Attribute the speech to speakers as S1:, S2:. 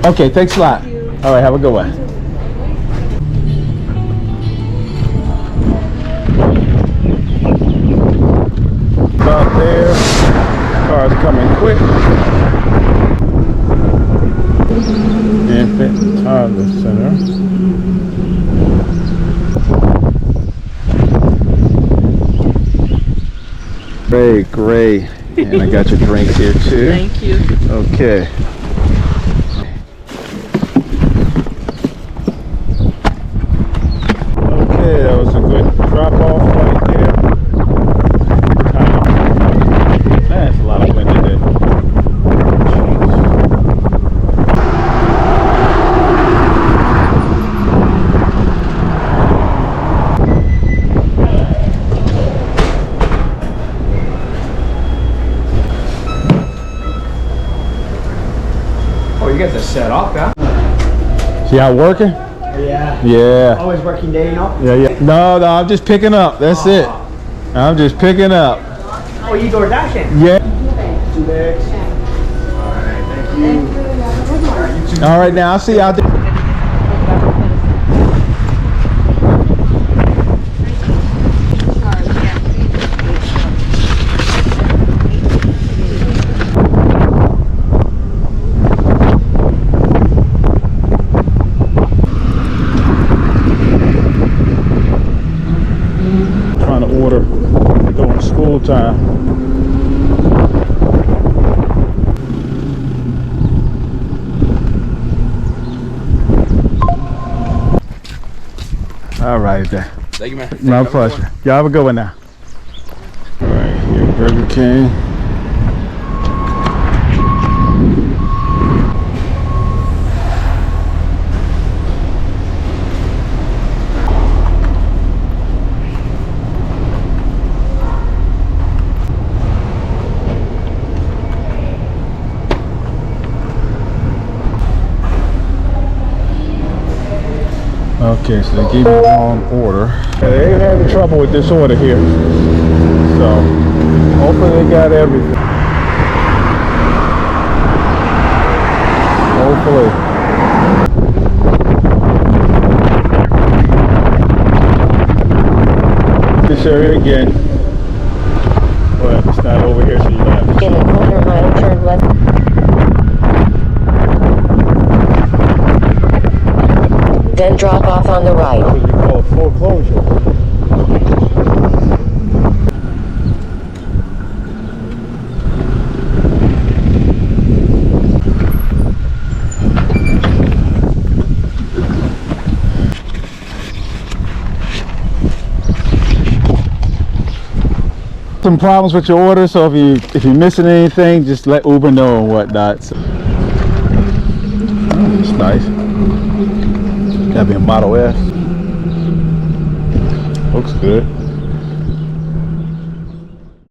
S1: Okay, thanks a lot. All right, have a good one. About there. Cars coming quick. Infant Toddler Center. Great. And I got your drinks here too.
S2: Thank you.
S1: Okay. Okay, that was a good drop off right there. That's a lot of wind today.
S3: Oh, you guys are set up, yeah?
S1: See how it working?
S3: Yeah.
S1: Yeah.
S3: Always working day, you know?
S1: Yeah. No, I'm just picking up. That's it. I'm just picking up.
S3: Oh, you door dashing?
S1: Yeah.
S3: 2 bags. Alright, thank you.
S1: All right, now I'll see you out there. Trying to order during school time. All right then.
S4: Thank you, man.
S1: My pleasure. Y'all have a good one now. All right, here, Burger King. Okay, so they gave me the wrong order. They ain't having trouble with this order here. So, hopefully they got everything. Hopefully. This area again. But it's not over here, so you don't have to.
S5: In a quarter mile, turn left. Then drop off on the right.
S1: What we call a foreclosure. Some problems with your order, so if you're missing anything, just let Uber know and whatnot. So, oh, it's nice. Gotta be a Model S. Looks good.